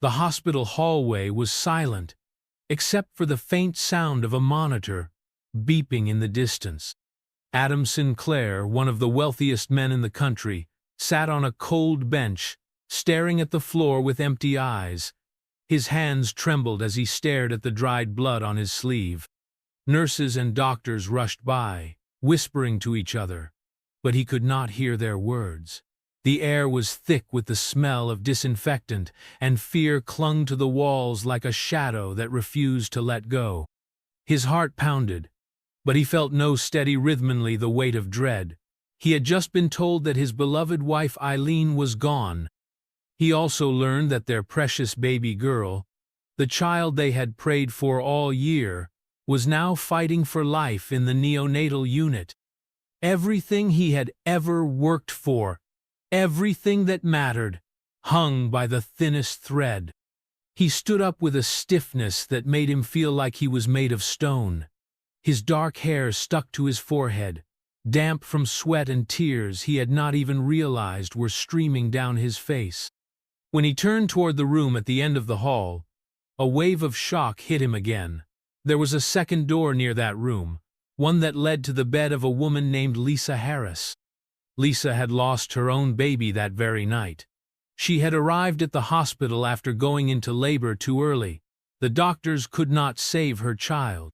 The hospital hallway was silent, except for the faint sound of a monitor beeping in the distance. Adam Sinclair, one of the wealthiest men in the country, sat on a cold bench, staring at the floor with empty eyes. His hands trembled as he stared at the dried blood on his sleeve. Nurses and doctors rushed by, whispering to each other, but he could not hear their words. The air was thick with the smell of disinfectant, and fear clung to the walls like a shadow that refused to let go. His heart pounded, but he felt no steady rhythmically the weight of dread. He had just been told that his beloved wife Eileen was gone. He also learned that their precious baby girl, the child they had prayed for all year, was now fighting for life in the neonatal unit. Everything he had ever worked for, everything that mattered, hung by the thinnest thread. He stood up with a stiffness that made him feel like he was made of stone. His dark hair stuck to his forehead, damp from sweat and tears he had not even realized were streaming down his face. When he turned toward the room at the end of the hall, a wave of shock hit him again. There was a second door near that room, one that led to the bed of a woman named Lisa Harris. Lisa had lost her own baby that very night. She had arrived at the hospital after going into labor too early. The doctors could not save her child.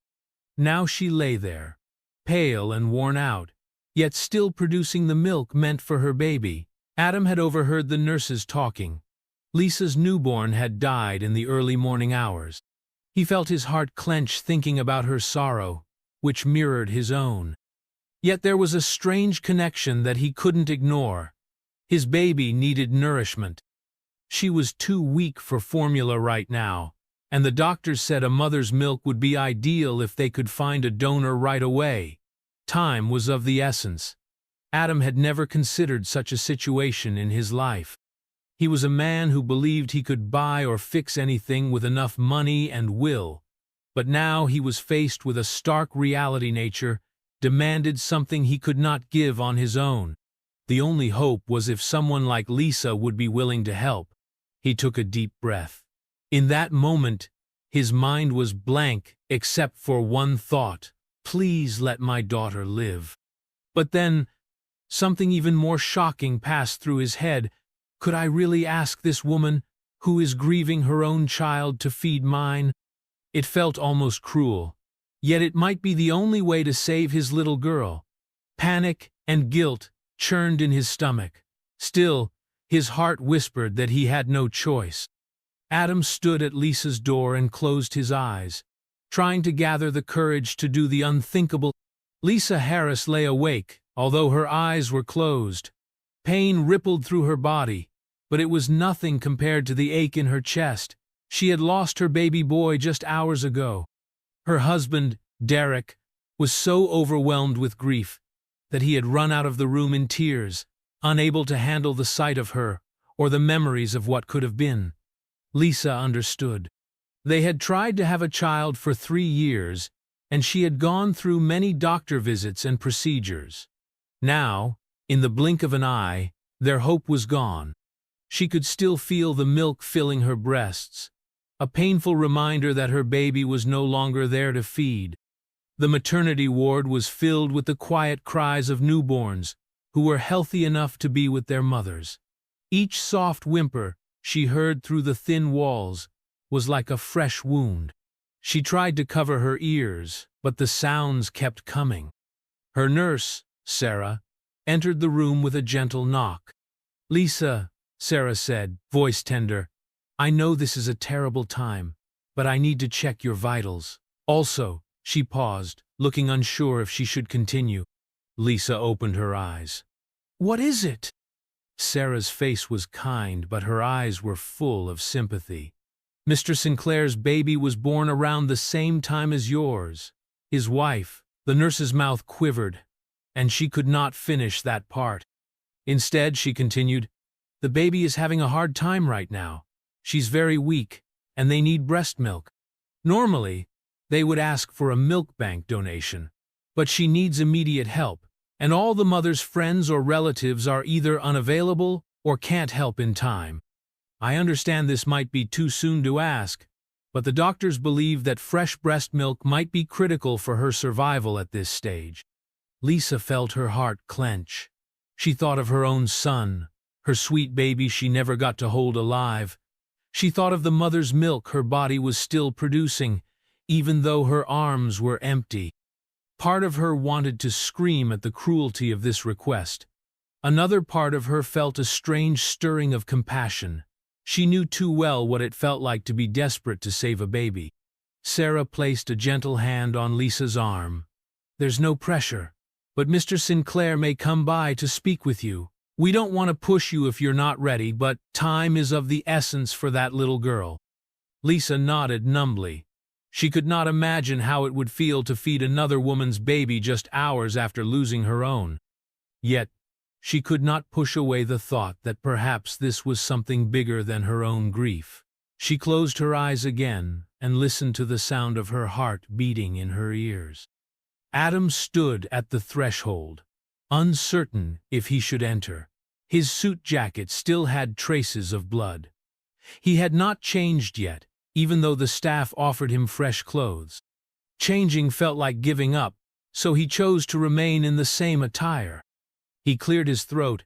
Now she lay there, pale and worn out, yet still producing the milk meant for her baby. Adam had overheard the nurses talking. Lisa's newborn had died in the early morning hours. He felt his heart clench thinking about her sorrow, which mirrored his own. Yet there was a strange connection that he couldn't ignore. His baby needed nourishment. She was too weak for formula right now, and the doctors said a mother's milk would be ideal if they could find a donor right away. Time was of the essence. Adam had never considered such a situation in his life. He was a man who believed he could buy or fix anything with enough money and will, but now he was faced with a stark reality. Nature demanded something he could not give on his own. The only hope was if someone like Lisa would be willing to help. He took a deep breath. In that moment, his mind was blank except for one thought: please let my daughter live. But then, something even more shocking passed through his head. Could I really ask this woman, who is grieving her own child, to feed mine? It felt almost cruel, yet it might be the only way to save his little girl. Panic and guilt churned in his stomach. Still, his heart whispered that he had no choice. Adam stood at Lisa's door and closed his eyes, trying to gather the courage to do the unthinkable. Lisa Harris lay awake, although her eyes were closed. Pain rippled through her body, but it was nothing compared to the ache in her chest. She had lost her baby boy just hours ago. Her husband, Derek, was so overwhelmed with grief that he had run out of the room in tears, unable to handle the sight of her or the memories of what could have been. Lisa understood. They had tried to have a child for 3 years, and she had gone through many doctor visits and procedures. Now, in the blink of an eye, their hope was gone. She could still feel the milk filling her breasts, a painful reminder that her baby was no longer there to feed. The maternity ward was filled with the quiet cries of newborns who were healthy enough to be with their mothers. Each soft whimper she heard through the thin walls was like a fresh wound. She tried to cover her ears, but the sounds kept coming. Her nurse, Sarah, entered the room with a gentle knock. "Lisa," Sarah said, voice tender, "I know this is a terrible time, but I need to check your vitals. Also," she paused, looking unsure if she should continue. Lisa opened her eyes. "What is it?" Sarah's face was kind, but her eyes were full of sympathy. "Mr. Sinclair's baby was born around the same time as yours. His wife." The nurse's mouth quivered, and she could not finish that part. Instead, she continued, "The baby is having a hard time right now. She's very weak, and they need breast milk. Normally, they would ask for a milk bank donation, but she needs immediate help, and all the mother's friends or relatives are either unavailable or can't help in time." I understand this might be too soon to ask, but the doctors believe that fresh breast milk might be critical for her survival at this stage. Lisa felt her heart clench. She thought of her own son, her sweet baby she never got to hold alive. She thought of the mother's milk her body was still producing, even though her arms were empty. Part of her wanted to scream at the cruelty of this request. Another part of her felt a strange stirring of compassion. She knew too well what it felt like to be desperate to save a baby. Sarah placed a gentle hand on Lisa's arm. "There's no pressure, but Mr. Sinclair may come by to speak with you. We don't want to push you if you're not ready, but time is of the essence for that little girl." Lisa nodded numbly. She could not imagine how it would feel to feed another woman's baby just hours after losing her own. Yet, she could not push away the thought that perhaps this was something bigger than her own grief. She closed her eyes again and listened to the sound of her heart beating in her ears. Adam stood at the threshold, uncertain if he should enter. His suit jacket still had traces of blood. He had not changed yet, even though the staff offered him fresh clothes. Changing felt like giving up, so he chose to remain in the same attire. He cleared his throat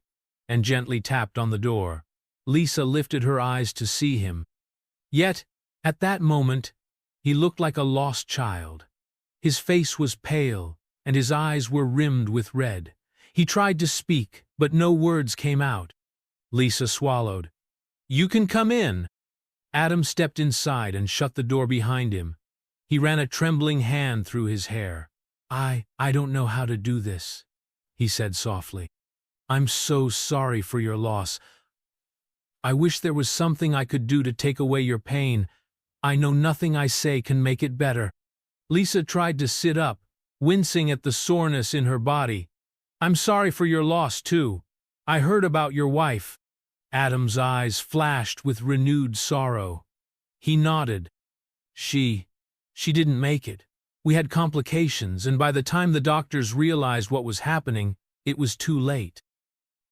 and gently tapped on the door. Lisa lifted her eyes to see him. Yet, at that moment, he looked like a lost child. His face was pale, and his eyes were rimmed with red. He tried to speak, but no words came out. Lisa swallowed. "You can come in." Adam stepped inside and shut the door behind him. He ran a trembling hand through his hair. I don't know how to do this," he said softly. "I'm so sorry for your loss. I wish there was something I could do to take away your pain. I know nothing I say can make it better." Lisa tried to sit up, wincing at the soreness in her body. "I'm sorry for your loss, too. I heard about your wife." Adam's eyes flashed with renewed sorrow. He nodded. She didn't make it. We had complications, and by the time the doctors realized what was happening, it was too late.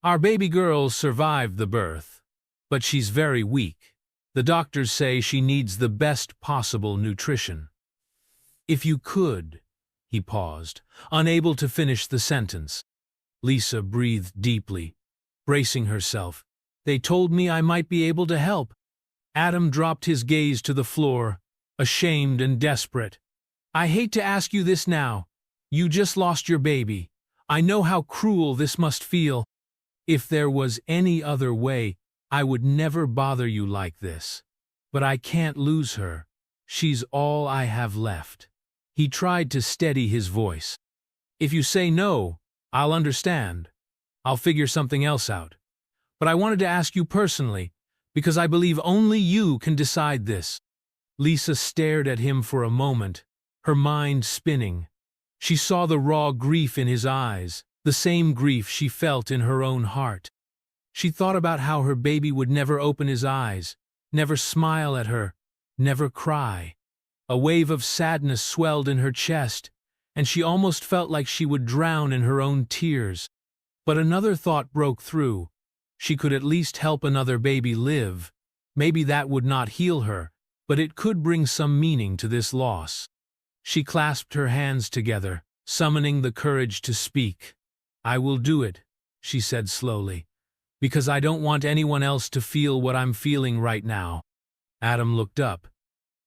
Our baby girl survived the birth, but she's very weak. The doctors say she needs the best possible nutrition." "If you could," he paused, unable to finish the sentence. Lisa breathed deeply, bracing herself. "They told me I might be able to help." Adam dropped his gaze to the floor, ashamed and desperate. "I hate to ask you this now. You just lost your baby. I know how cruel this must feel. If there was any other way, I would never bother you like this. But I can't lose her. She's all I have left." He tried to steady his voice. "If you say no, I'll understand. I'll figure something else out. But I wanted to ask you personally, because I believe only you can decide this." Lisa stared at him for a moment, her mind spinning. She saw the raw grief in his eyes, the same grief she felt in her own heart. She thought about how her baby would never open his eyes, never smile at her, never cry. A wave of sadness swelled in her chest, and she almost felt like she would drown in her own tears. But another thought broke through. She could at least help another baby live. Maybe that would not heal her, but it could bring some meaning to this loss. She clasped her hands together, summoning the courage to speak. "I will do it," she said slowly, "because I don't want anyone else to feel what I'm feeling right now." Adam looked up,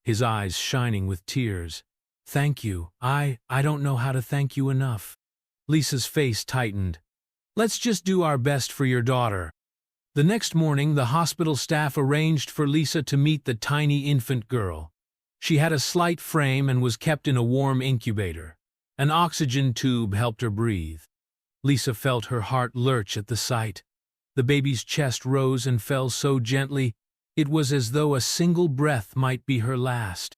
his eyes shining with tears. "Thank you. I don't know how to thank you enough." Lisa's face tightened. "Let's just do our best for your daughter." The next morning, the hospital staff arranged for Lisa to meet the tiny infant girl. She had a slight frame and was kept in a warm incubator. An oxygen tube helped her breathe. Lisa felt her heart lurch at the sight. The baby's chest rose and fell so gently, it was as though a single breath might be her last.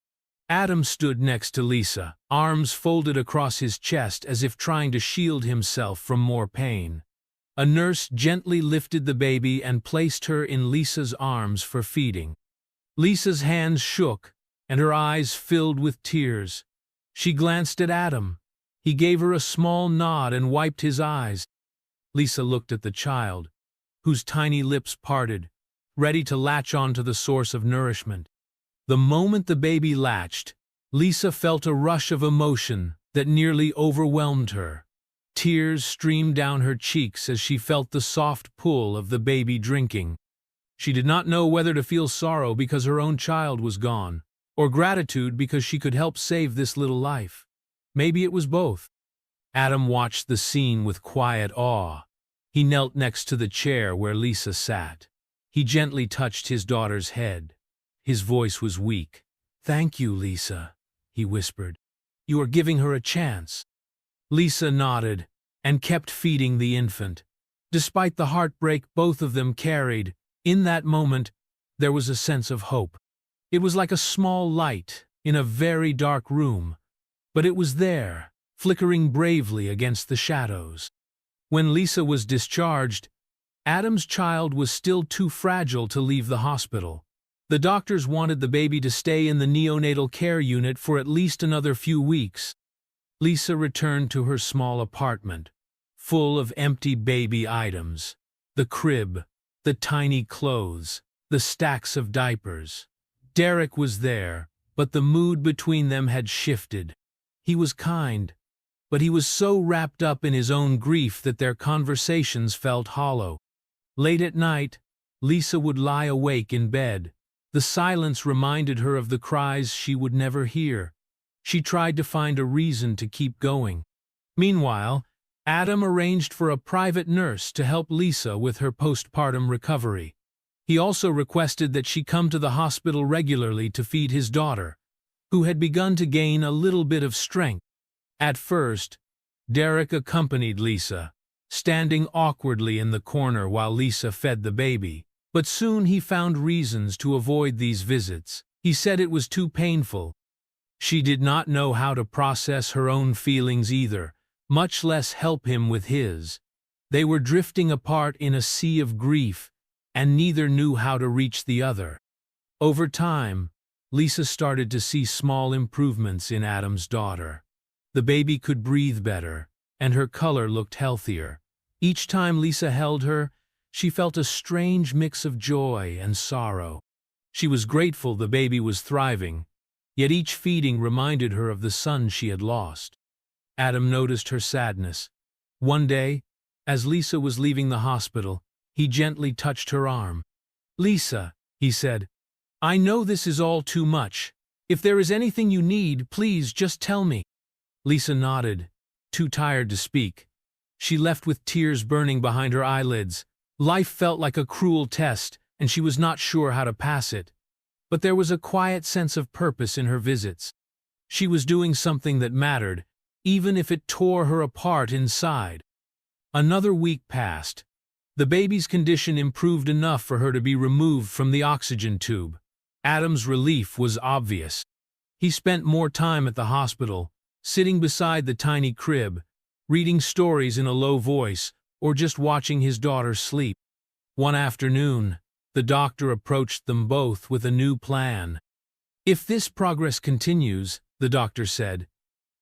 Adam stood next to Lisa, arms folded across his chest as if trying to shield himself from more pain. A nurse gently lifted the baby and placed her in Lisa's arms for feeding. Lisa's hands shook, and her eyes filled with tears. She glanced at Adam. He gave her a small nod and wiped his eyes. Lisa looked at the child, whose tiny lips parted, ready to latch on to the source of nourishment. The moment the baby latched, Lisa felt a rush of emotion that nearly overwhelmed her. Tears streamed down her cheeks as she felt the soft pull of the baby drinking. She did not know whether to feel sorrow because her own child was gone, or gratitude because she could help save this little life. Maybe it was both. Adam watched the scene with quiet awe. He knelt next to the chair where Lisa sat. He gently touched his daughter's head. His voice was weak. "Thank you, Lisa," he whispered. "You are giving her a chance." Lisa nodded and kept feeding the infant. Despite the heartbreak both of them carried, in that moment, there was a sense of hope. It was like a small light in a very dark room, but it was there, flickering bravely against the shadows. When Lisa was discharged, Adam's child was still too fragile to leave the hospital. The doctors wanted the baby to stay in the neonatal care unit for at least another few weeks. Lisa returned to her small apartment, full of empty baby items. The crib, the tiny clothes, the stacks of diapers. Derek was there, but the mood between them had shifted. He was kind, but he was so wrapped up in his own grief that their conversations felt hollow. Late at night, Lisa would lie awake in bed. The silence reminded her of the cries she would never hear. She tried to find a reason to keep going. Meanwhile, Adam arranged for a private nurse to help Lisa with her postpartum recovery. He also requested that she come to the hospital regularly to feed his daughter, who had begun to gain a little bit of strength. At first, Derek accompanied Lisa, standing awkwardly in the corner while Lisa fed the baby. But soon he found reasons to avoid these visits. He said it was too painful. She did not know how to process her own feelings either, much less help him with his. They were drifting apart in a sea of grief, and neither knew how to reach the other. Over time, Lisa started to see small improvements in Adam's daughter. The baby could breathe better, and her color looked healthier. Each time Lisa held her, she felt a strange mix of joy and sorrow. She was grateful the baby was thriving, yet each feeding reminded her of the son she had lost. Adam noticed her sadness. One day, as Lisa was leaving the hospital, he gently touched her arm. "Lisa," he said, "I know this is all too much. If there is anything you need, please just tell me." Lisa nodded, too tired to speak. She left with tears burning behind her eyelids. Life felt like a cruel test, and she was not sure how to pass it. But there was a quiet sense of purpose in her visits. She was doing something that mattered, even if it tore her apart inside. Another week passed. The baby's condition improved enough for her to be removed from the oxygen tube. Adam's relief was obvious. He spent more time at the hospital, sitting beside the tiny crib, reading stories in a low voice, or just watching his daughter sleep. One afternoon, the doctor approached them both with a new plan. "If this progress continues," the doctor said,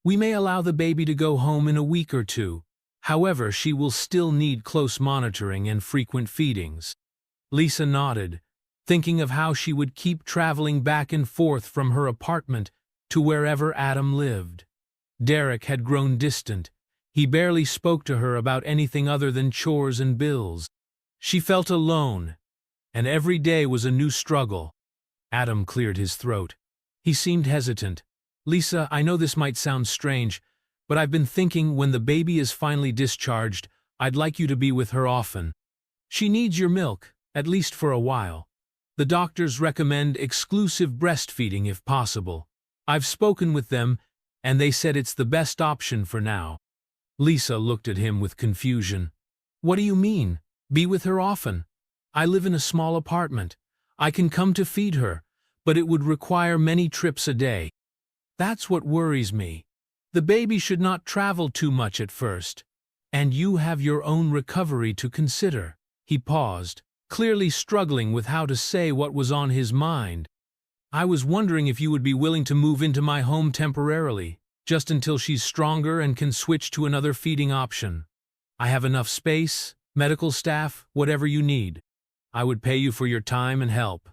"we may allow the baby to go home in a week or two. However, she will still need close monitoring and frequent feedings." Lisa nodded, thinking of how she would keep traveling back and forth from her apartment to wherever Adam lived. Derek had grown distant. He barely spoke to her about anything other than chores and bills. She felt alone, and every day was a new struggle. Adam cleared his throat. He seemed hesitant. "Lisa, I know this might sound strange, but I've been thinking when the baby is finally discharged, I'd like you to be with her often. She needs your milk, at least for a while. The doctors recommend exclusive breastfeeding if possible. I've spoken with them, and they said it's the best option for now." Lisa looked at him with confusion. "What do you mean? Be with her often? I live in a small apartment. I can come to feed her, but it would require many trips a day. That's what worries me. The baby should not travel too much at first, and you have your own recovery to consider." He paused, clearly struggling with how to say what was on his mind. "I was wondering if you would be willing to move into my home temporarily, just until she's stronger and can switch to another feeding option. I have enough space, medical staff, whatever you need." I would pay you for your time and help.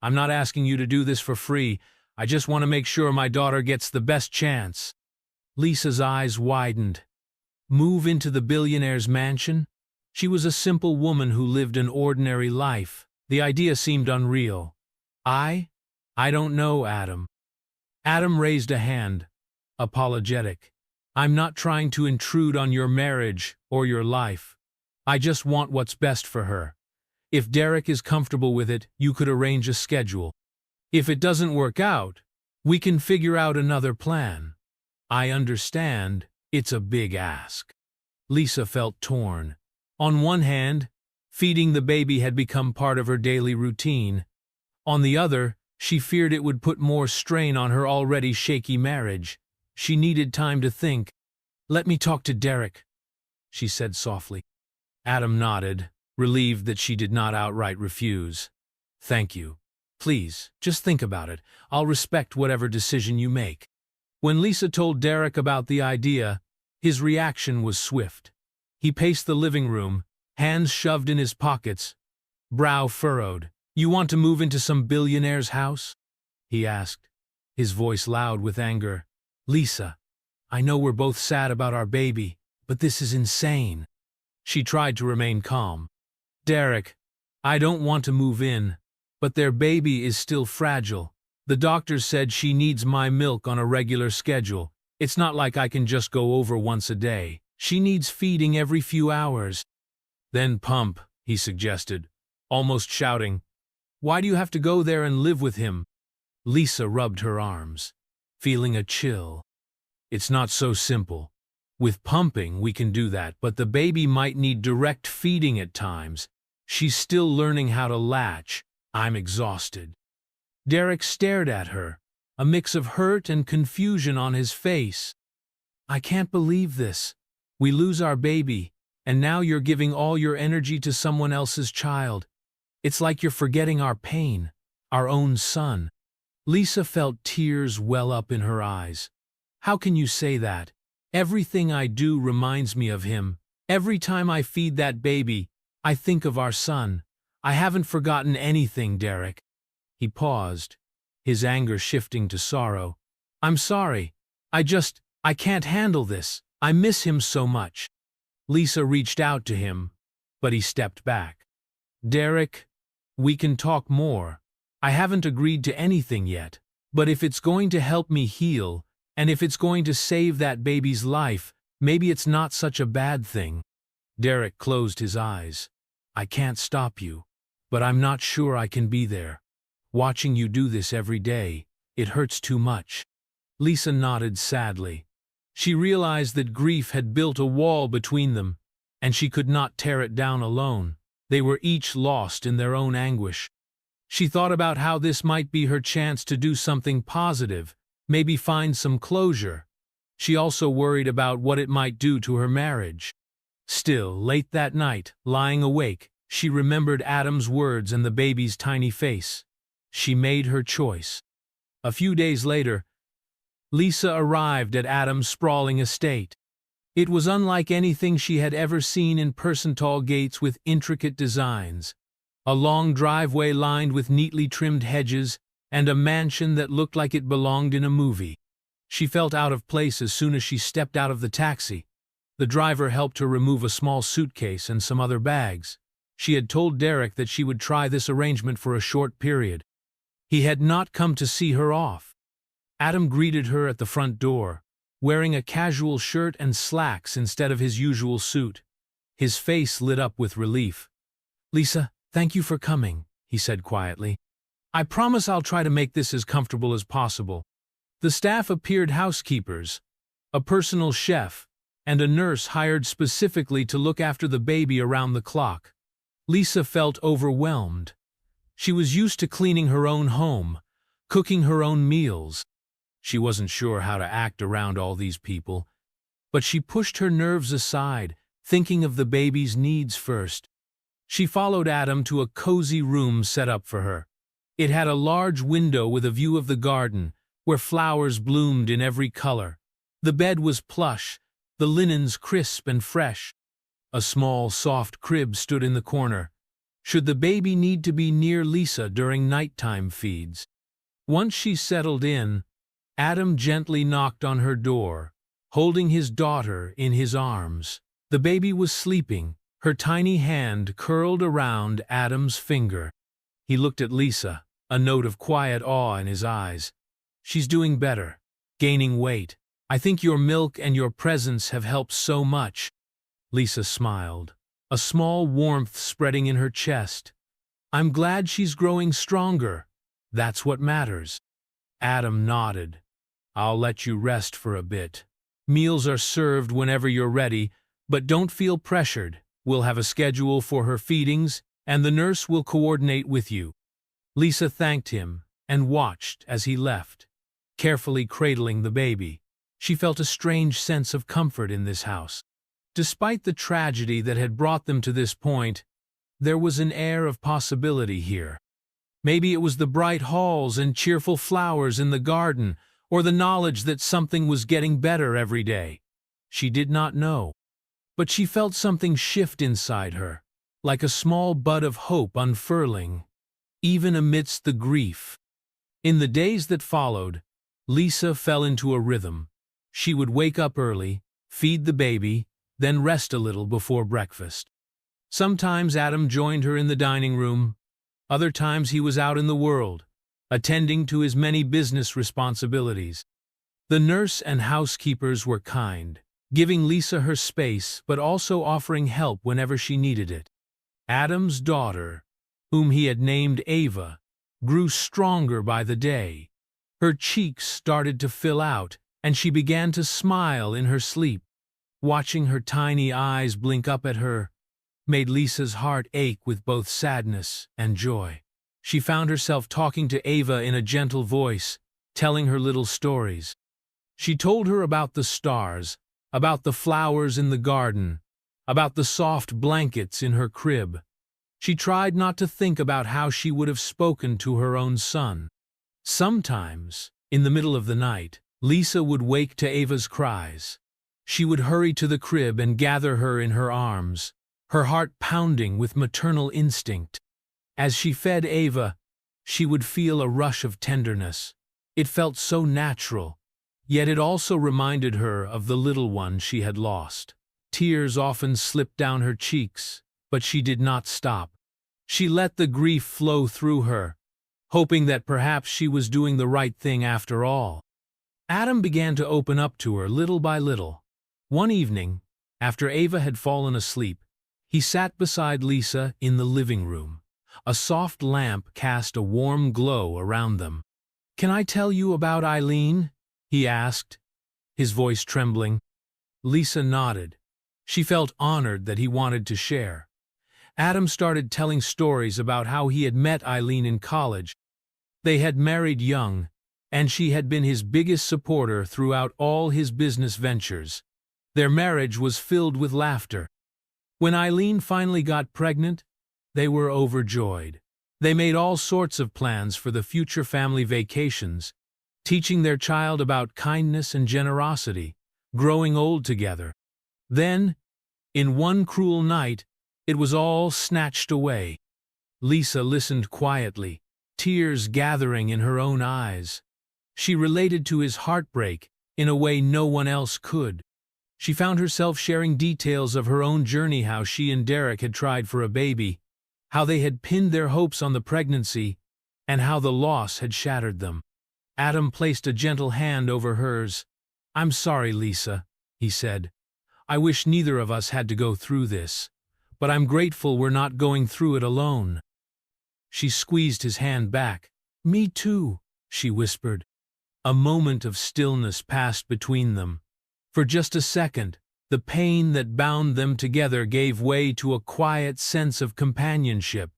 I'm not asking you to do this for free. I just want to make sure my daughter gets the best chance." Lisa's eyes widened. Move into the billionaire's mansion? She was a simple woman who lived an ordinary life. The idea seemed unreal. I don't know, Adam." Adam raised a hand, apologetic. "I'm not trying to intrude on your marriage or your life. I just want what's best for her. If Derek is comfortable with it, you could arrange a schedule. If it doesn't work out, we can figure out another plan. I understand it's a big ask." Lisa felt torn. On one hand, feeding the baby had become part of her daily routine. On the other, she feared it would put more strain on her already shaky marriage. She needed time to think. "Let me talk to Derek," she said softly. Adam nodded, relieved that she did not outright refuse. "Thank you. Please, just think about it. I'll respect whatever decision you make." When Lisa told Derek about the idea, his reaction was swift. He paced the living room, hands shoved in his pockets, brow furrowed. "You want to move into some billionaire's house?" he asked, his voice loud with anger. "Lisa, I know we're both sad about our baby, but this is insane." She tried to remain calm. "Derek, I don't want to move in, but their baby is still fragile. The doctor said she needs my milk on a regular schedule. It's not like I can just go over once a day. She needs feeding every few hours." "Then pump," he suggested, almost shouting. "Why do you have to go there and live with him?" Lisa rubbed her arms, feeling a chill. "It's not so simple. With pumping, we can do that, but the baby might need direct feeding at times. She's still learning how to latch. I'm exhausted." Derek stared at her, a mix of hurt and confusion on his face. "I can't believe this. We lose our baby, and now you're giving all your energy to someone else's child. It's like you're forgetting our pain, our own son." Lisa felt tears well up in her eyes. "How can you say that? Everything I do reminds me of him. Every time I feed that baby, I think of our son. I haven't forgotten anything, Derek." He paused, his anger shifting to sorrow. "I'm sorry. I can't handle this. I miss him so much." Lisa reached out to him, but he stepped back. "Derek, we can talk more. I haven't agreed to anything yet, but if it's going to help me heal, and if it's going to save that baby's life, maybe it's not such a bad thing." Derek closed his eyes. "I can't stop you, but I'm not sure I can be there. Watching you do this every day, it hurts too much." Lisa nodded sadly. She realized that grief had built a wall between them, and she could not tear it down alone. They were each lost in their own anguish. She thought about how this might be her chance to do something positive, maybe find some closure. She also worried about what it might do to her marriage. Still, late that night, lying awake, she remembered Adam's words and the baby's tiny face. She made her choice. A few days later, Lisa arrived at Adam's sprawling estate. It was unlike anything she had ever seen in person. Tall gates with intricate designs, a long driveway lined with neatly trimmed hedges, and a mansion that looked like it belonged in a movie. She felt out of place as soon as she stepped out of the taxi. The driver helped her remove a small suitcase and some other bags. She had told Derek that she would try this arrangement for a short period. He had not come to see her off. Adam greeted her at the front door, wearing a casual shirt and slacks instead of his usual suit. His face lit up with relief. "Lisa, thank you for coming," he said quietly. "I promise I'll try to make this as comfortable as possible." The staff appeared: housekeepers, a personal chef, and a nurse hired specifically to look after the baby around the clock. Lisa felt overwhelmed. She was used to cleaning her own home, cooking her own meals. She wasn't sure how to act around all these people, but she pushed her nerves aside, thinking of the baby's needs first. She followed Adam to a cozy room set up for her. It had a large window with a view of the garden, where flowers bloomed in every color. The bed was plush, the linens crisp and fresh. A small, soft crib stood in the corner, Should the baby need to be near Lisa during nighttime feeds? Once she settled in, Adam gently knocked on her door, holding his daughter in his arms. The baby was sleeping, her tiny hand curled around Adam's finger. He looked at Lisa, a note of quiet awe in his eyes. "She's doing better, gaining weight. I think your milk and your presence have helped so much." Lisa smiled, a small warmth spreading in her chest. "I'm glad she's growing stronger. That's what matters." Adam nodded. "I'll let you rest for a bit. Meals are served whenever you're ready, but don't feel pressured. We'll have a schedule for her feedings, and the nurse will coordinate with you." Lisa thanked him and watched as he left, carefully cradling the baby. She felt a strange sense of comfort in this house. Despite the tragedy that had brought them to this point, there was an air of possibility here. Maybe it was the bright halls and cheerful flowers in the garden, or the knowledge that something was getting better every day. She did not know. But she felt something shift inside her, like a small bud of hope unfurling, even amidst the grief. In the days that followed, Lisa fell into a rhythm. She would wake up early, feed the baby, then rest a little before breakfast. Sometimes Adam joined her in the dining room. Other times he was out in the world, attending to his many business responsibilities. The nurse and housekeepers were kind, giving Lisa her space but also offering help whenever she needed it. Adam's daughter, whom he had named Ava, grew stronger by the day. Her cheeks started to fill out, and she began to smile in her sleep. Watching her tiny eyes blink up at her made Lisa's heart ache with both sadness and joy. She found herself talking to Ava in a gentle voice, telling her little stories. She told her about the stars, about the flowers in the garden, about the soft blankets in her crib. She tried not to think about how she would have spoken to her own son. Sometimes, in the middle of the night, Lisa would wake to Ava's cries. She would hurry to the crib and gather her in her arms, her heart pounding with maternal instinct. As she fed Ava, she would feel a rush of tenderness. It felt so natural, yet it also reminded her of the little one she had lost. Tears often slipped down her cheeks, but she did not stop. She let the grief flow through her, hoping that perhaps she was doing the right thing after all. Adam began to open up to her little by little. One evening, after Ava had fallen asleep, he sat beside Lisa in the living room. A soft lamp cast a warm glow around them. "Can I tell you about Eileen?" he asked, his voice trembling. Lisa nodded. She felt honored that he wanted to share. Adam started telling stories about how he had met Eileen in college. They had married young, and she had been his biggest supporter throughout all his business ventures. Their marriage was filled with laughter. When Eileen finally got pregnant, they were overjoyed. They made all sorts of plans for the future family vacations, teaching their child about kindness and generosity, growing old together. Then, in one cruel night, it was all snatched away. Lisa listened quietly, tears gathering in her own eyes. She related to his heartbreak in a way no one else could. She found herself sharing details of her own journey, how she and Derek had tried for a baby, how they had pinned their hopes on the pregnancy, and how the loss had shattered them. Adam placed a gentle hand over hers. "I'm sorry, Lisa," he said. "I wish neither of us had to go through this, but I'm grateful we're not going through it alone." She squeezed his hand back. "Me too," she whispered. A moment of stillness passed between them. For just a second, the pain that bound them together gave way to a quiet sense of companionship.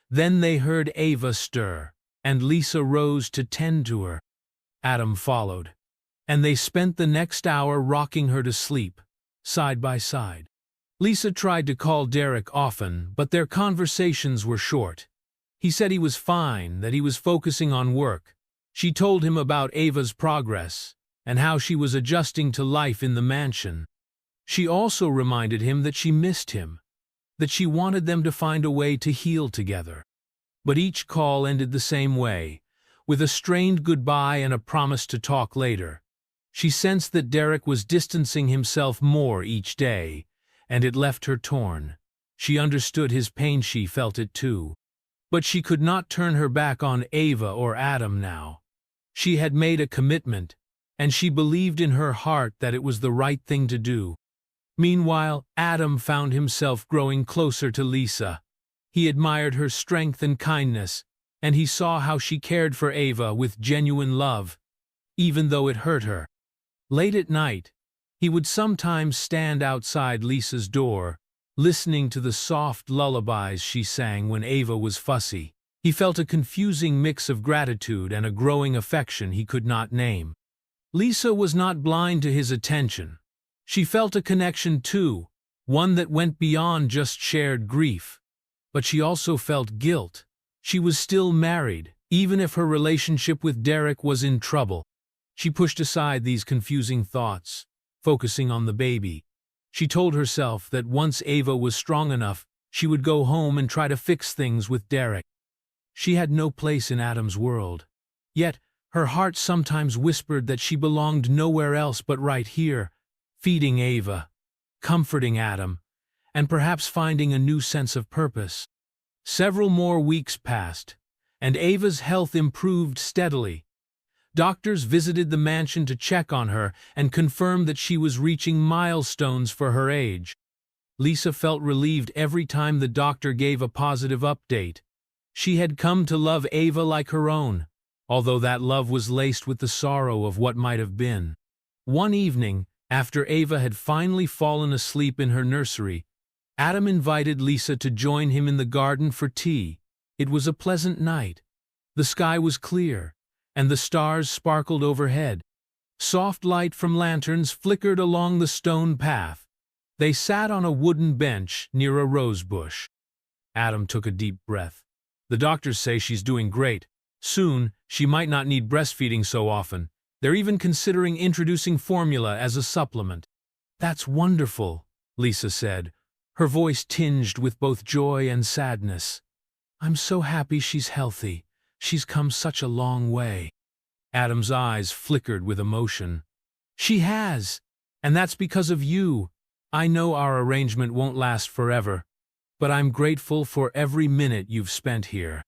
Then they heard Ava stir, and Lisa rose to tend to her. Adam followed, and they spent the next hour rocking her to sleep, side by side. Lisa tried to call Derek often, but their conversations were short. He said he was fine, that he was focusing on work. She told him about Ava's progress, and how she was adjusting to life in the mansion. She also reminded him that she missed him. that she wanted them to find a way to heal together. But each call ended the same way, with a strained goodbye and a promise to talk later. She sensed that Derek was distancing himself more each day, and it left her torn. She understood his pain, she felt it too. But she could not turn her back on Ava or Adam now. She had made a commitment, and she believed in her heart that it was the right thing to do. Meanwhile, Adam found himself growing closer to Lisa. He admired her strength and kindness, and he saw how she cared for Ava with genuine love, even though it hurt her. Late at night, he would sometimes stand outside Lisa's door, listening to the soft lullabies she sang when Ava was fussy. He felt a confusing mix of gratitude and a growing affection he could not name. Lisa was not blind to his attention. She felt a connection too, one that went beyond just shared grief. But she also felt guilt. She was still married, even if her relationship with Derek was in trouble. She pushed aside these confusing thoughts, focusing on the baby. She told herself that once Ava was strong enough, she would go home and try to fix things with Derek. She had no place in Adam's world. Yet, her heart sometimes whispered that she belonged nowhere else but right here, feeding Ava, comforting Adam, and perhaps finding a new sense of purpose. Several more weeks passed, and Ava's health improved steadily. Doctors visited the mansion to check on her and confirmed that she was reaching milestones for her age. Lisa felt relieved every time the doctor gave a positive update. She had come to love Ava like her own, although that love was laced with the sorrow of what might have been. One evening, after Ava had finally fallen asleep in her nursery, Adam invited Lisa to join him in the garden for tea. It was a pleasant night. The sky was clear, and the stars sparkled overhead. Soft light from lanterns flickered along the stone path. They sat on a wooden bench near a rose bush. Adam took a deep breath. The doctors say she's doing great. Soon, she might not need breastfeeding so often. They're even considering introducing formula as a supplement. That's wonderful, Lisa said, her voice tinged with both joy and sadness. I'm so happy she's healthy. She's come such a long way. Adam's eyes flickered with emotion. She has, and that's because of you. I know our arrangement won't last forever, but I'm grateful for every minute you've spent here.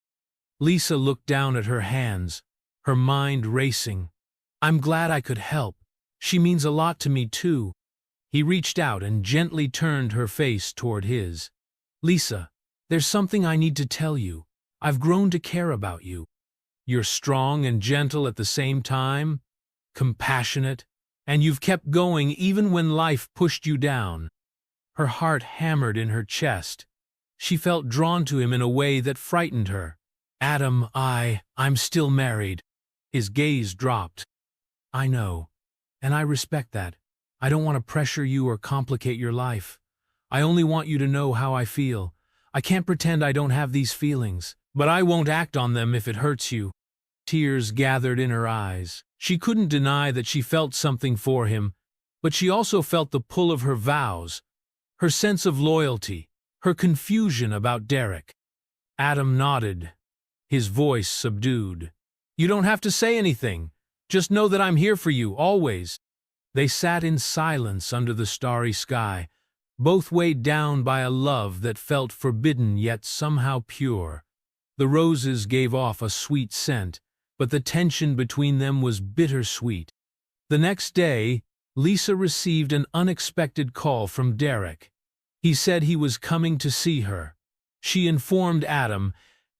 Lisa looked down at her hands, her mind racing. I'm glad I could help. She means a lot to me too. He reached out and gently turned her face toward his. Lisa, there's something I need to tell you. I've grown to care about you. You're strong and gentle at the same time, compassionate, and you've kept going even when life pushed you down. Her heart hammered in her chest. She felt drawn to him in a way that frightened her. Adam, I'm still married. His gaze dropped. I know, and I respect that. I don't want to pressure you or complicate your life. I only want you to know how I feel. I can't pretend I don't have these feelings, but I won't act on them if it hurts you. Tears gathered in her eyes. She couldn't deny that she felt something for him, but she also felt the pull of her vows, her sense of loyalty, her confusion about Derek. Adam nodded, his voice subdued. You don't have to say anything. Just know that I'm here for you, always. They sat in silence under the starry sky, both weighed down by a love that felt forbidden yet somehow pure. The roses gave off a sweet scent, but the tension between them was bittersweet. The next day, Lisa received an unexpected call from Derek. He said he was coming to see her. She informed Adam,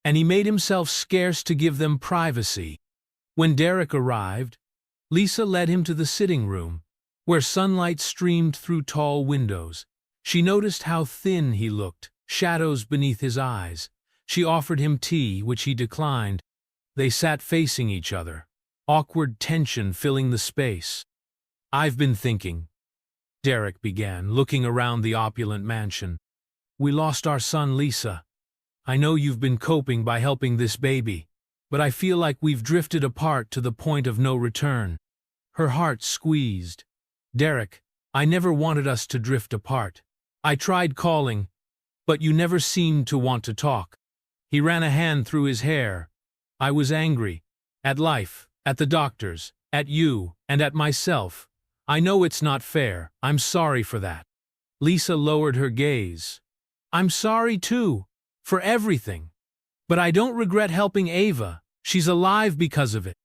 and he made himself scarce to give them privacy. When Derek arrived, Lisa led him to the sitting room, where sunlight streamed through tall windows. She noticed how thin he looked, shadows beneath his eyes. She offered him tea, which he declined. They sat facing each other, awkward tension filling the space. I've been thinking, Derek began, looking around the opulent mansion. We lost our son, Lisa. I know you've been coping by helping this baby, but I feel like we've drifted apart to the point of no return. Her heart squeezed. Derek, I never wanted us to drift apart. I tried calling, but you never seemed to want to talk." He ran a hand through his hair. "I was angry. At life, at the doctors, at you, and at myself. I know it's not fair. I'm sorry for that." Lisa lowered her gaze. "I'm sorry too. For everything. But I don't regret helping Ava. She's alive because of it."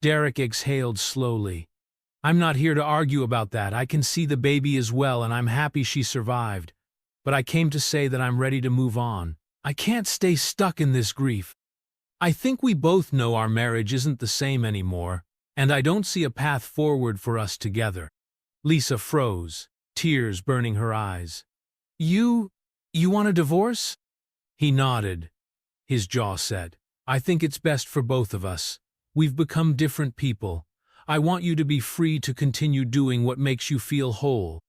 Derek exhaled slowly. "I'm not here to argue about that. I can see the baby is well and I'm happy she survived. But I came to say that I'm ready to move on. I can't stay stuck in this grief. I think we both know our marriage isn't the same anymore, and I don't see a path forward for us together." Lisa froze, tears burning her eyes. You want a divorce?" He nodded, his jaw set. "I think it's best for both of us. We've become different people. I want you to be free to continue doing what makes you feel whole.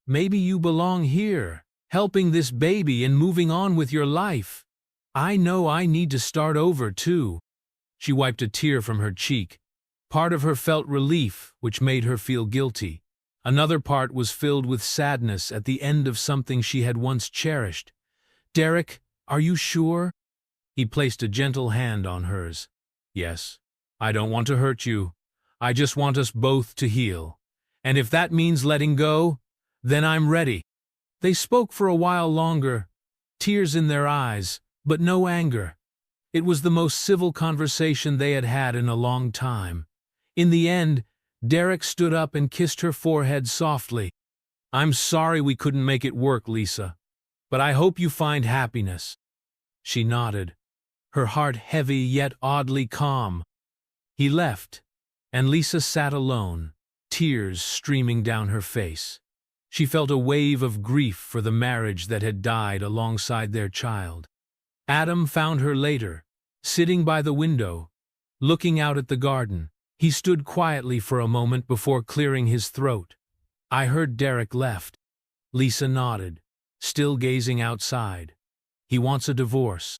Maybe you belong here, helping this baby and moving on with your life. I know I need to start over too." She wiped a tear from her cheek. Part of her felt relief, which made her feel guilty. Another part was filled with sadness at the end of something she had once cherished. "Derek, are you sure?" He placed a gentle hand on hers. "Yes. I don't want to hurt you. I just want us both to heal. And if that means letting go, then I'm ready." They spoke for a while longer, tears in their eyes, but no anger. It was the most civil conversation they had had in a long time. In the end, Derek stood up and kissed her forehead softly. "I'm sorry we couldn't make it work, Lisa, but I hope you find happiness." She nodded, her heart heavy yet oddly calm. He left, and Lisa sat alone, tears streaming down her face. She felt a wave of grief for the marriage that had died alongside their child. Adam found her later, sitting by the window, looking out at the garden. He stood quietly for a moment before clearing his throat. "I heard Derek left." Lisa nodded, still gazing outside. "He wants a divorce."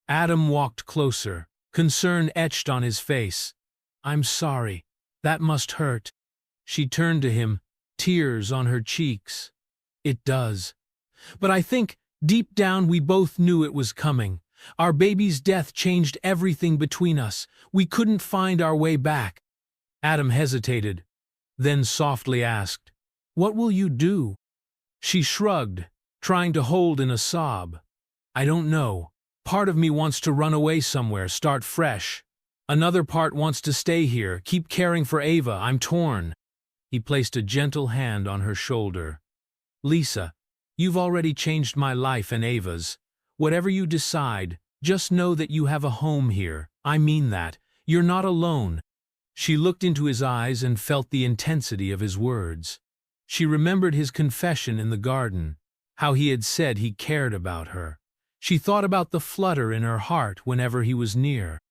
Adam walked closer, concern etched on his face. "I'm sorry. That must hurt." She turned to him, tears on her cheeks. "It does. But I think, deep down, we both knew it was coming. Our baby's death changed everything between us. We couldn't find our way back." Adam hesitated, then softly asked, "What will you do?" She shrugged, trying to hold in a sob. "I don't know. Part of me wants to run away somewhere, start fresh. Another part wants to stay here, keep caring for Ava. I'm torn." He placed a gentle hand on her shoulder. "Lisa, you've already changed my life and Ava's. Whatever you decide, just know that you have a home here. I mean that. You're not alone." She looked into his eyes and felt the intensity of his words. She remembered his confession in the garden, how he had said he cared about her. She thought about the flutter in her heart whenever he was near.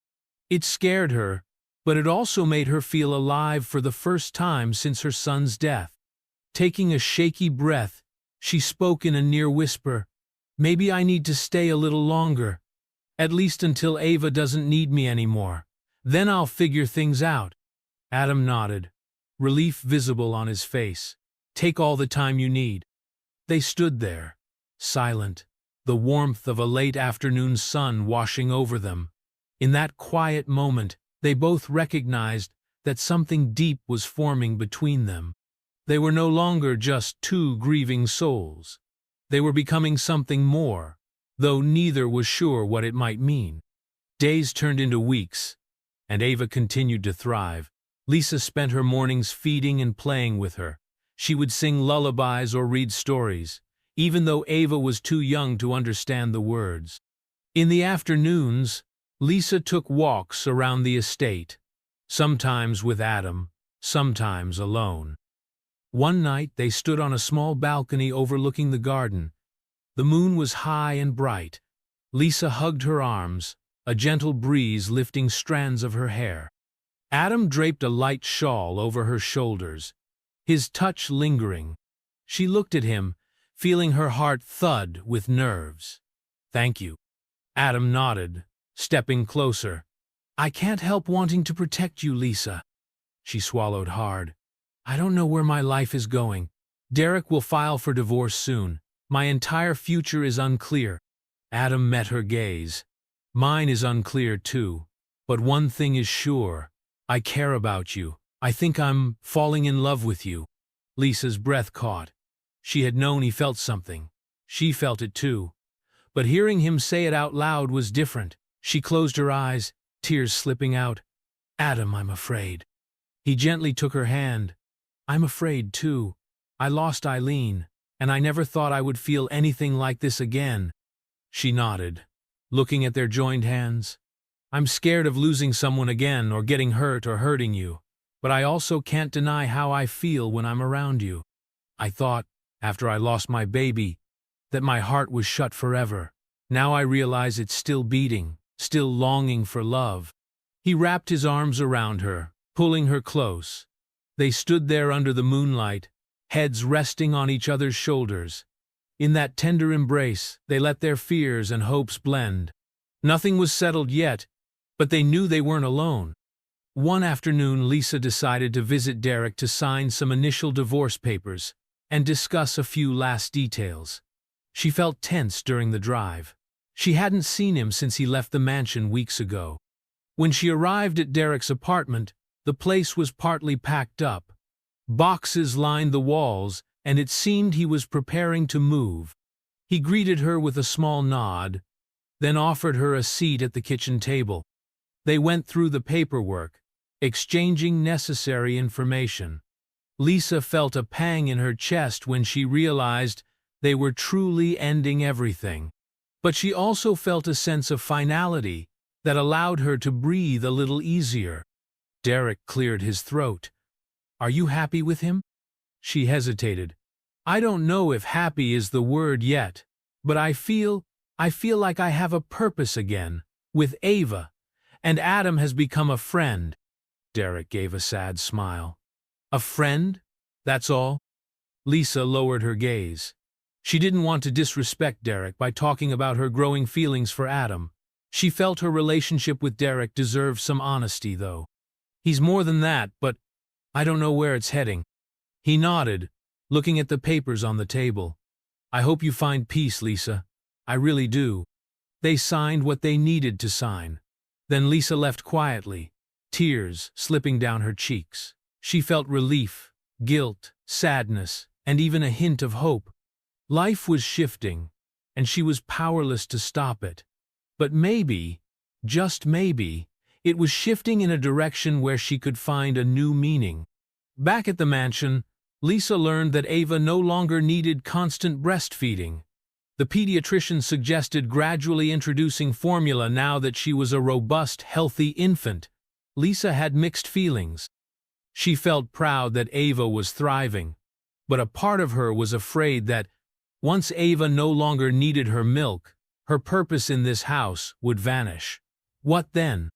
It scared her, but it also made her feel alive for the first time since her son's death. Taking a shaky breath, she spoke in a near whisper, "Maybe I need to stay a little longer. At least until Ava doesn't need me anymore. Then I'll figure things out." Adam nodded, relief visible on his face. "Take all the time you need." They stood there, silent, the warmth of a late afternoon sun washing over them. In that quiet moment, they both recognized that something deep was forming between them. They were no longer just two grieving souls. They were becoming something more, though neither was sure what it might mean. Days turned into weeks, and Ava continued to thrive. Lisa spent her mornings feeding and playing with her. She would sing lullabies or read stories, even though Ava was too young to understand the words. In the afternoons, Lisa took walks around the estate, sometimes with Adam, sometimes alone. One night they stood on a small balcony overlooking the garden. The moon was high and bright. Lisa hugged her arms, a gentle breeze lifting strands of her hair. Adam draped a light shawl over her shoulders, his touch lingering. She looked at him, feeling her heart thud with nerves. "Thank you." Adam nodded, stepping closer. "I can't help wanting to protect you, Lisa." She swallowed hard. "I don't know where my life is going. Derek will file for divorce soon. My entire future is unclear. Adam met her gaze. Mine is unclear too. But one thing is sure. I care about you. I think I'm falling in love with you. Lisa's breath caught. She had known he felt something. She felt it too. But hearing him say it out loud was different. She closed her eyes, tears slipping out. Adam, I'm afraid. He gently took her hand. I'm afraid too. I lost Eileen, and I never thought I would feel anything like this again. She nodded, looking at their joined hands. I'm scared of losing someone again or getting hurt or hurting you, but I also can't deny how I feel when I'm around you. I thought, after I lost my baby, that my heart was shut forever. Now I realize it's still beating, still longing for love. He wrapped his arms around her, pulling her close. They stood there under the moonlight, heads resting on each other's shoulders. In that tender embrace, they let their fears and hopes blend. Nothing was settled yet, but they knew they weren't alone. One afternoon, Lisa decided to visit Derek to sign some initial divorce papers and discuss a few last details. She felt tense during the drive. She hadn't seen him since he left the mansion weeks ago. When she arrived at Derek's apartment, the place was partly packed up. Boxes lined the walls, and it seemed he was preparing to move. He greeted her with a small nod, then offered her a seat at the kitchen table. They went through the paperwork, exchanging necessary information. Lisa felt a pang in her chest when she realized they were truly ending everything. But she also felt a sense of finality that allowed her to breathe a little easier. Derek cleared his throat. Are you happy with him? She hesitated. I don't know if happy is the word yet, but I feel like I have a purpose again, with Ava, and Adam has become a friend. Derek gave a sad smile. A friend? That's all? Lisa lowered her gaze. She didn't want to disrespect Derek by talking about her growing feelings for Adam. She felt her relationship with Derek deserved some honesty, though. He's more than that, but I don't know where it's heading. He nodded, looking at the papers on the table. I hope you find peace, Lisa. I really do. They signed what they needed to sign. Then Lisa left quietly, tears slipping down her cheeks. She felt relief, guilt, sadness, and even a hint of hope. Life was shifting, and she was powerless to stop it. But maybe, just maybe, it was shifting in a direction where she could find a new meaning. Back at the mansion, Lisa learned that Ava no longer needed constant breastfeeding. The pediatrician suggested gradually introducing formula now that she was a robust, healthy infant. Lisa had mixed feelings. She felt proud that Ava was thriving, but a part of her was afraid that, once Ava no longer needed her milk, her purpose in this house would vanish. What then?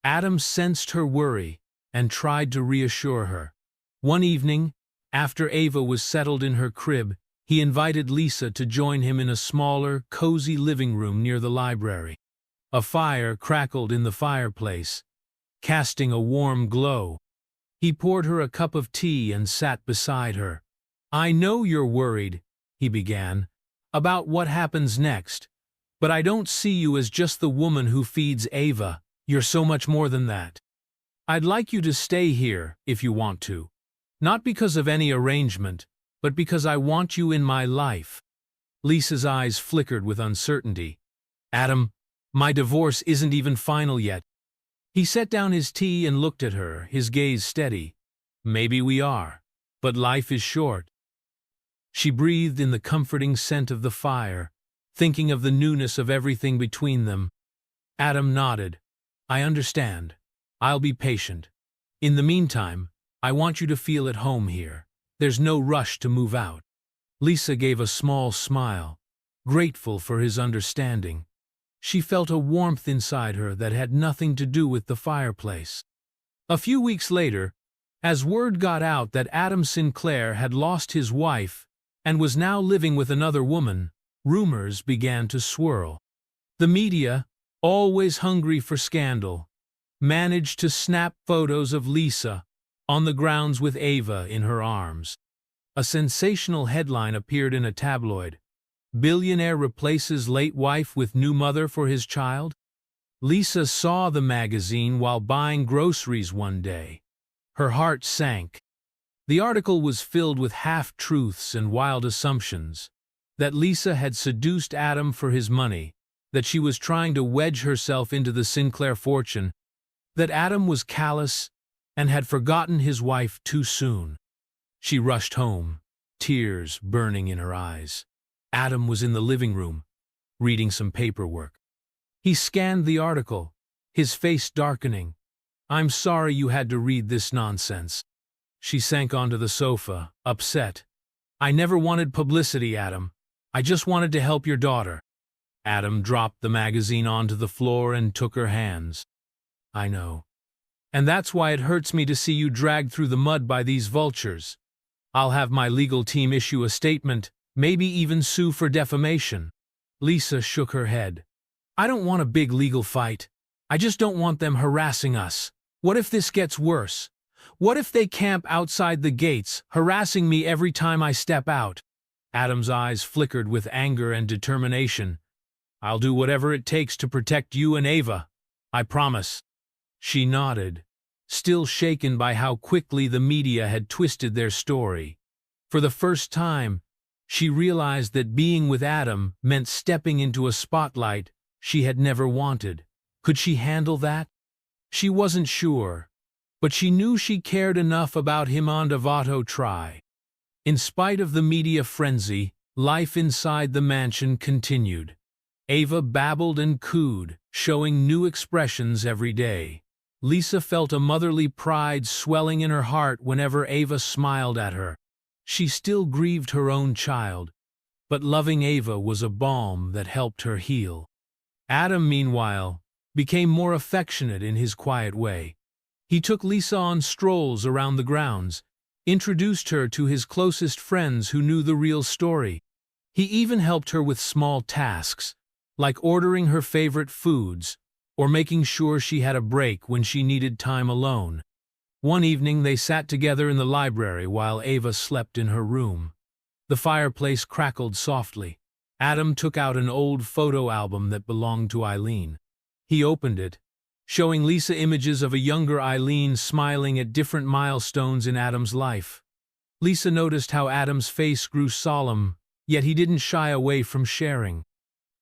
Adam sensed her worry and tried to reassure her. One evening, after Ava was settled in her crib, he invited Lisa to join him in a smaller, cozy living room near the library. A fire crackled in the fireplace, casting a warm glow. He poured her a cup of tea and sat beside her. I know you're worried, he began, about what happens next, but I don't see you as just the woman who feeds Ava. You're so much more than that. I'd like you to stay here if you want to. Not because of any arrangement, but because I want you in my life. Lisa's eyes flickered with uncertainty. Adam, my divorce isn't even final yet. He set down his tea and looked at her, his gaze steady. Maybe we are, but life is short. She breathed in the comforting scent of the fire, thinking of the newness of everything between them. Adam nodded. I understand. I'll be patient. In the meantime, I want you to feel at home here. There's no rush to move out. Lisa gave a small smile, grateful for his understanding. She felt a warmth inside her that had nothing to do with the fireplace. A few weeks later, as word got out that Adam Sinclair had lost his wife and was now living with another woman, rumors began to swirl. The media, always hungry for scandal, managed to snap photos of Lisa on the grounds with Ava in her arms. A sensational headline appeared in a tabloid. Billionaire replaces late wife with new mother for his child? Lisa saw the magazine while buying groceries one day. Her heart sank. The article was filled with half-truths and wild assumptions. That Lisa had seduced Adam for his money, that she was trying to wedge herself into the Sinclair fortune, that Adam was callous and had forgotten his wife too soon. She rushed home, tears burning in her eyes. Adam was in the living room, reading some paperwork. He scanned the article, his face darkening. "I'm sorry you had to read this nonsense." She sank onto the sofa, upset. "I never wanted publicity, Adam. I just wanted to help your daughter." Adam dropped the magazine onto the floor and took her hands. "I know. And that's why it hurts me to see you dragged through the mud by these vultures. I'll have my legal team issue a statement, maybe even sue for defamation." Lisa shook her head. "I don't want a big legal fight. I just don't want them harassing us. What if this gets worse? What if they camp outside the gates, harassing me every time I step out?" Adam's eyes flickered with anger and determination. "I'll do whatever it takes to protect you and Ava. I promise." She nodded, still shaken by how quickly the media had twisted their story. For the first time, she realized that being with Adam meant stepping into a spotlight she had never wanted. Could she handle that? She wasn't sure, but she knew she cared enough about him to try. In spite of the media frenzy, life inside the mansion continued. Ava babbled and cooed, showing new expressions every day. Lisa felt a motherly pride swelling in her heart whenever Ava smiled at her. She still grieved her own child, but loving Ava was a balm that helped her heal. Adam, meanwhile, became more affectionate in his quiet way. He took Lisa on strolls around the grounds, introduced her to his closest friends who knew the real story. He even helped her with small tasks, like ordering her favorite foods or making sure she had a break when she needed time alone. One evening they sat together in the library while Ava slept in her room. The fireplace crackled softly. Adam took out an old photo album that belonged to Eileen. He opened it, showing Lisa images of a younger Eileen smiling at different milestones in Adam's life. Lisa noticed how Adam's face grew solemn, yet he didn't shy away from sharing.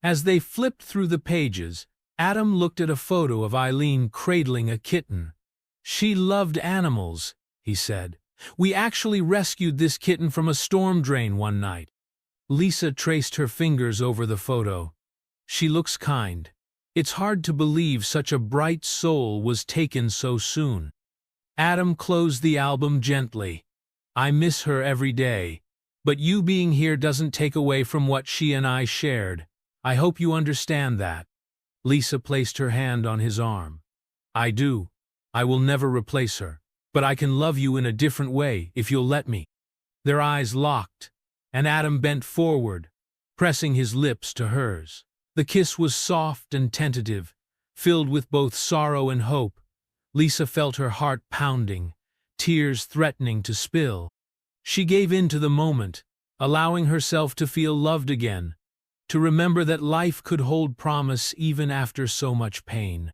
As they flipped through the pages, Adam looked at a photo of Eileen cradling a kitten. "She loved animals," he said. "We actually rescued this kitten from a storm drain one night." Lisa traced her fingers over the photo. "She looks kind. It's hard to believe such a bright soul was taken so soon." Adam closed the album gently. "I miss her every day, but you being here doesn't take away from what she and I shared. I hope you understand that." Lisa placed her hand on his arm. "I do. I will never replace her, but I can love you in a different way if you'll let me." Their eyes locked, and Adam bent forward, pressing his lips to hers. The kiss was soft and tentative, filled with both sorrow and hope. Lisa felt her heart pounding, tears threatening to spill. She gave in to the moment, allowing herself to feel loved again, to remember that life could hold promise even after so much pain.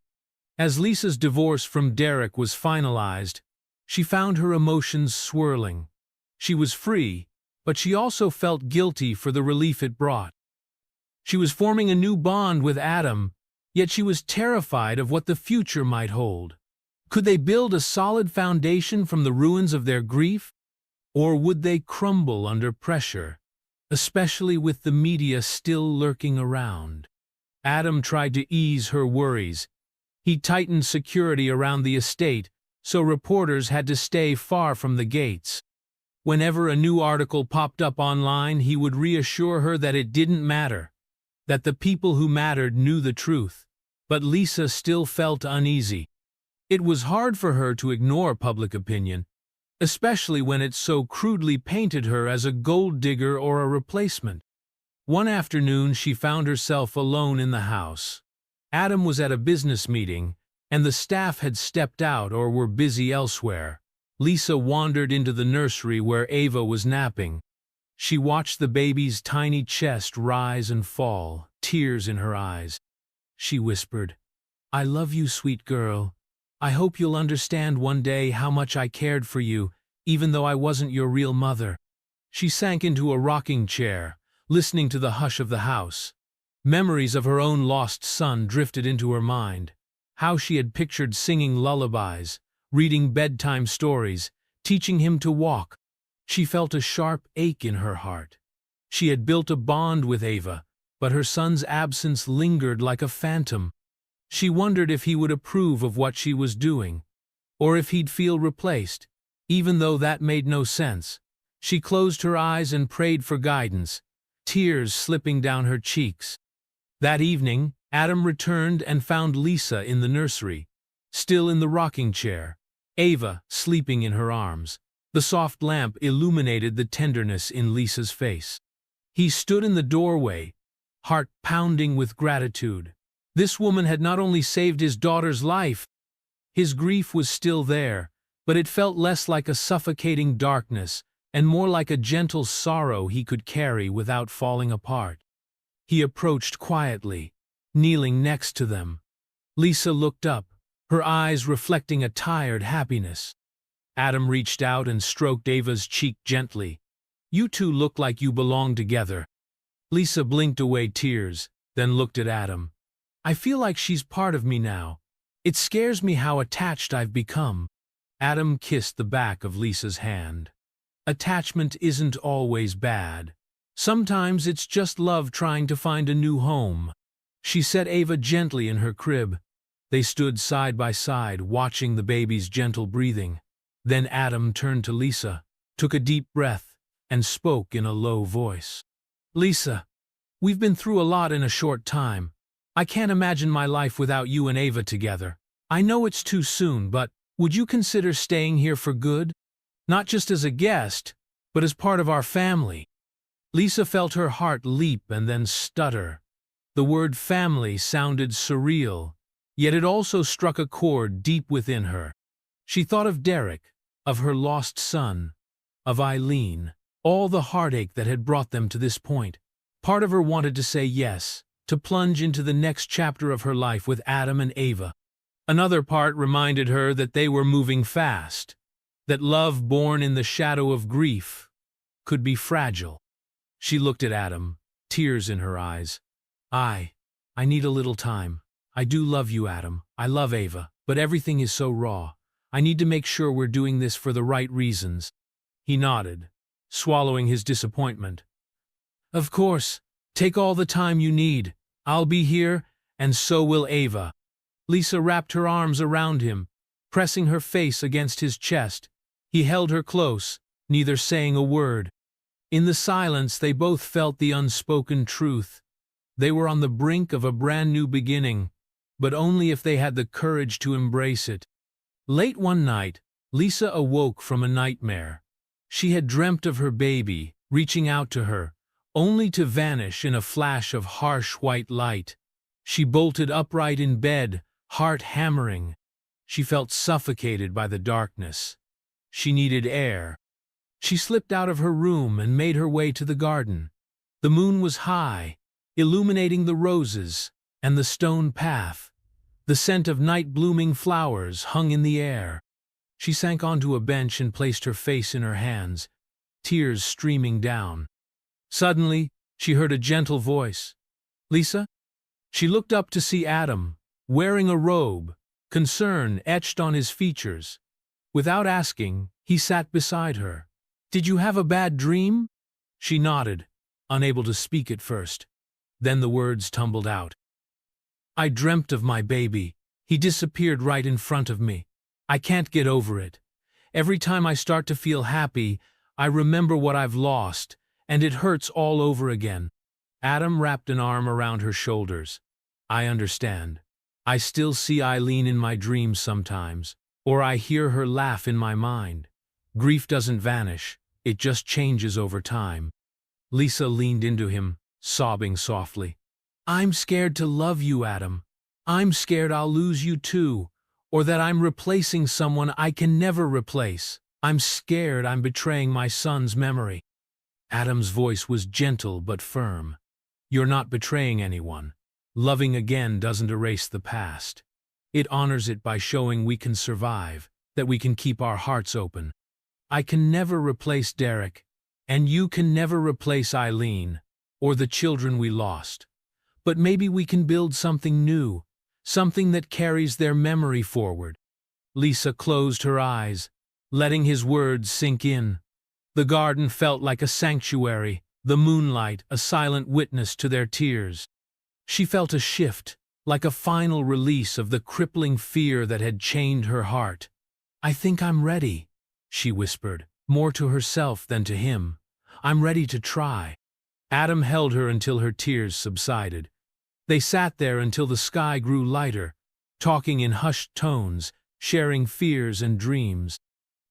As Lisa's divorce from Derek was finalized, she found her emotions swirling. She was free, but she also felt guilty for the relief it brought. She was forming a new bond with Adam, yet she was terrified of what the future might hold. Could they build a solid foundation from the ruins of their grief? Or would they crumble under pressure, especially with the media still lurking around? Adam tried to ease her worries. He tightened security around the estate, so reporters had to stay far from the gates. Whenever a new article popped up online, he would reassure her that it didn't matter, that the people who mattered knew the truth. But Lisa still felt uneasy. It was hard for her to ignore public opinion, especially when it so crudely painted her as a gold digger or a replacement. One afternoon she found herself alone in the house. Adam was at a business meeting, and the staff had stepped out or were busy elsewhere. Lisa wandered into the nursery where Ava was napping. She watched the baby's tiny chest rise and fall, tears in her eyes. She whispered, "I love you, sweet girl. I hope you'll understand one day how much I cared for you, even though I wasn't your real mother." She sank into a rocking chair, listening to the hush of the house. Memories of her own lost son drifted into her mind. How she had pictured singing lullabies, reading bedtime stories, teaching him to walk. She felt a sharp ache in her heart. She had built a bond with Ava, but her son's absence lingered like a phantom. She wondered if he would approve of what she was doing, or if he'd feel replaced, even though that made no sense. She closed her eyes and prayed for guidance, tears slipping down her cheeks. That evening, Adam returned and found Lisa in the nursery, still in the rocking chair, Ava sleeping in her arms. The soft lamp illuminated the tenderness in Lisa's face. He stood in the doorway, heart pounding with gratitude. This woman had not only saved his daughter's life. His grief was still there, but it felt less like a suffocating darkness and more like a gentle sorrow he could carry without falling apart. He approached quietly, kneeling next to them. Lisa looked up, her eyes reflecting a tired happiness. Adam reached out and stroked Ava's cheek gently. "You two look like you belong together." Lisa blinked away tears, then looked at Adam. "I feel like she's part of me now. It scares me how attached I've become." Adam kissed the back of Lisa's hand. Attachment isn't always bad. Sometimes it's just love trying to find a new home. She set Ava gently in her crib. They stood side by side, watching the baby's gentle breathing. Then Adam turned to Lisa, took a deep breath, and spoke in a low voice. "Lisa, we've been through a lot in a short time. I can't imagine my life without you and Ava together. I know it's too soon, but would you consider staying here for good? Not just as a guest, but as part of our family." Lisa felt her heart leap and then stutter. The word family sounded surreal, yet it also struck a chord deep within her. She thought of Derek, of her lost son, of Eileen, all the heartache that had brought them to this point. Part of her wanted to say yes, to plunge into the next chapter of her life with Adam and Ava. Another part reminded her that they were moving fast, that love born in the shadow of grief could be fragile. She looked at Adam, tears in her eyes. I need a little time. I do love you, Adam. I love Ava, but everything is so raw. I need to make sure we're doing this for the right reasons." He nodded, swallowing his disappointment. "Of course. Take all the time you need. I'll be here, and so will Ava." Lisa wrapped her arms around him, pressing her face against his chest. He held her close, neither saying a word. In the silence, they both felt the unspoken truth. They were on the brink of a brand new beginning, but only if they had the courage to embrace it. Late one night, Lisa awoke from a nightmare. She had dreamt of her baby, reaching out to her, only to vanish in a flash of harsh white light. She bolted upright in bed, heart hammering. She felt suffocated by the darkness. She needed air. She slipped out of her room and made her way to the garden. The moon was high, illuminating the roses and the stone path. The scent of night-blooming flowers hung in the air. She sank onto a bench and placed her face in her hands, tears streaming down. Suddenly, she heard a gentle voice. "Lisa?" She looked up to see Adam, wearing a robe, concern etched on his features. Without asking, he sat beside her. "Did you have a bad dream?" She nodded, unable to speak at first. Then the words tumbled out. "I dreamt of my baby. He disappeared right in front of me. I can't get over it. Every time I start to feel happy, I remember what I've lost, and it hurts all over again." Adam wrapped an arm around her shoulders. "I understand. I still see Eileen in my dreams sometimes, or I hear her laugh in my mind. Grief doesn't vanish, it just changes over time." Lisa leaned into him, sobbing softly. "I'm scared to love you, Adam. I'm scared I'll lose you too, or that I'm replacing someone I can never replace. I'm scared I'm betraying my son's memory." Adam's voice was gentle but firm. "You're not betraying anyone. Loving again doesn't erase the past. It honors it by showing we can survive, that we can keep our hearts open. I can never replace Derek, and you can never replace Eileen, or the children we lost. But maybe we can build something new, something that carries their memory forward." Lisa closed her eyes, letting his words sink in. The garden felt like a sanctuary, the moonlight a silent witness to their tears. She felt a shift, like a final release of the crippling fear that had chained her heart. "I think I'm ready," she whispered, more to herself than to him. "I'm ready to try." Adam held her until her tears subsided. They sat there until the sky grew lighter, talking in hushed tones, sharing fears and dreams.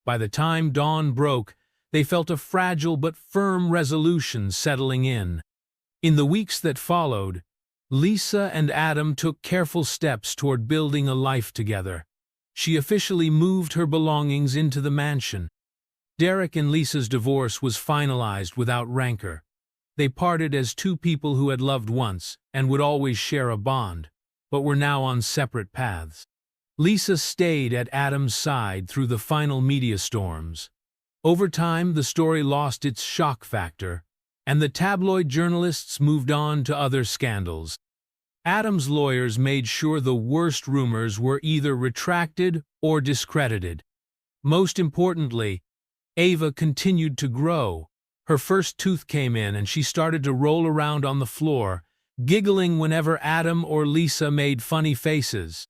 By the time dawn broke, they felt a fragile but firm resolution settling in. In the weeks that followed, Lisa and Adam took careful steps toward building a life together. She officially moved her belongings into the mansion. Derek and Lisa's divorce was finalized without rancor. They parted as two people who had loved once and would always share a bond, but were now on separate paths. Lisa stayed at Adam's side through the final media storms. Over time, the story lost its shock factor, and the tabloid journalists moved on to other scandals. Adam's lawyers made sure the worst rumors were either retracted or discredited. Most importantly, Ava continued to grow. Her first tooth came in and she started to roll around on the floor, giggling whenever Adam or Lisa made funny faces.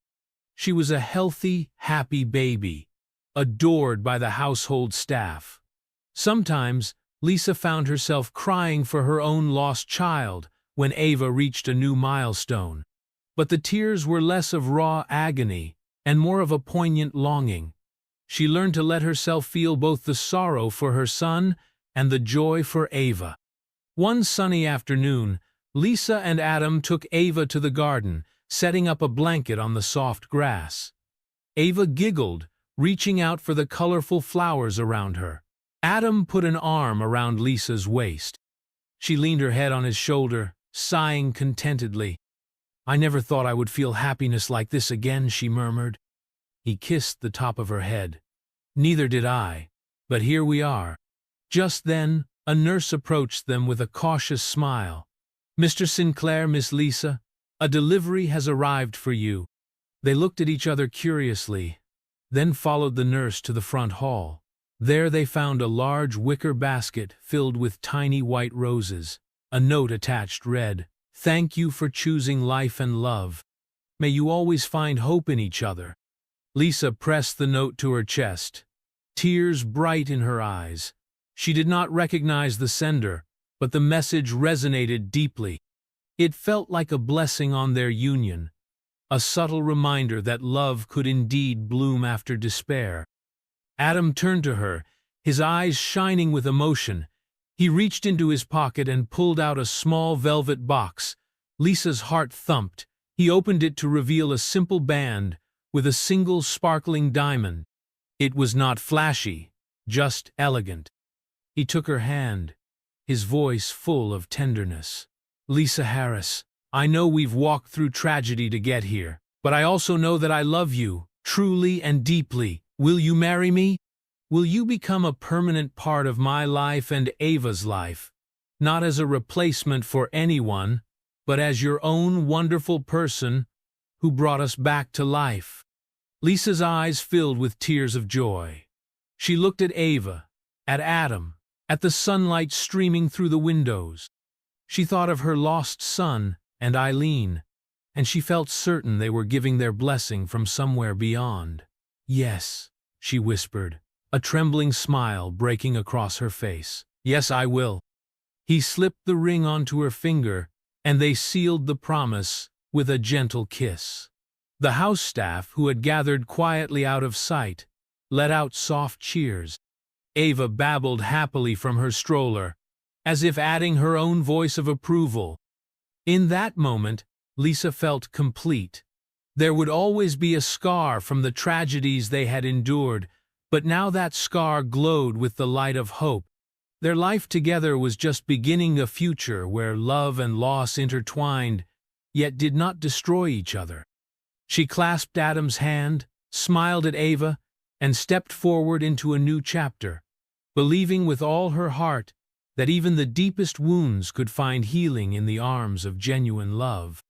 She was a healthy, happy baby, adored by the household staff. Sometimes, Lisa found herself crying for her own lost child when Ava reached a new milestone. But the tears were less of raw agony and more of a poignant longing. She learned to let herself feel both the sorrow for her son and the joy for Ava. One sunny afternoon, Lisa and Adam took Ava to the garden, setting up a blanket on the soft grass. Ava giggled, reaching out for the colorful flowers around her. Adam put an arm around Lisa's waist. She leaned her head on his shoulder, sighing contentedly. "I never thought I would feel happiness like this again," she murmured. He kissed the top of her head. "Neither did I, but here we are." Just then, a nurse approached them with a cautious smile. "Mr. Sinclair, Miss Lisa, a delivery has arrived for you." They looked at each other curiously, then followed the nurse to the front hall. There they found a large wicker basket filled with tiny white roses. A note attached read, "Thank you for choosing life and love. May you always find hope in each other." Lisa pressed the note to her chest, tears bright in her eyes. She did not recognize the sender, but the message resonated deeply. It felt like a blessing on their union, a subtle reminder that love could indeed bloom after despair. Adam turned to her, his eyes shining with emotion. He reached into his pocket and pulled out a small velvet box. Lisa's heart thumped. He opened it to reveal a simple band with a single sparkling diamond. It was not flashy, just elegant. He took her hand, his voice full of tenderness. "Lisa Harris, I know we've walked through tragedy to get here, but I also know that I love you, truly and deeply. Will you marry me? Will you become a permanent part of my life and Ava's life? Not as a replacement for anyone, but as your own wonderful person who brought us back to life." Lisa's eyes filled with tears of joy. She looked at Ava, at Adam, at the sunlight streaming through the windows. She thought of her lost son and Eileen, and she felt certain they were giving their blessing from somewhere beyond. "Yes," she whispered, a trembling smile breaking across her face. "Yes, I will." He slipped the ring onto her finger, and they sealed the promise with a gentle kiss. The house staff, who had gathered quietly out of sight, let out soft cheers. Ava babbled happily from her stroller, as if adding her own voice of approval. In that moment, Lisa felt complete. There would always be a scar from the tragedies they had endured, but now that scar glowed with the light of hope. Their life together was just beginning a future where love and loss intertwined, yet did not destroy each other. She clasped Adam's hand, smiled at Ava, and stepped forward into a new chapter, believing with all her heart that even the deepest wounds could find healing in the arms of genuine love.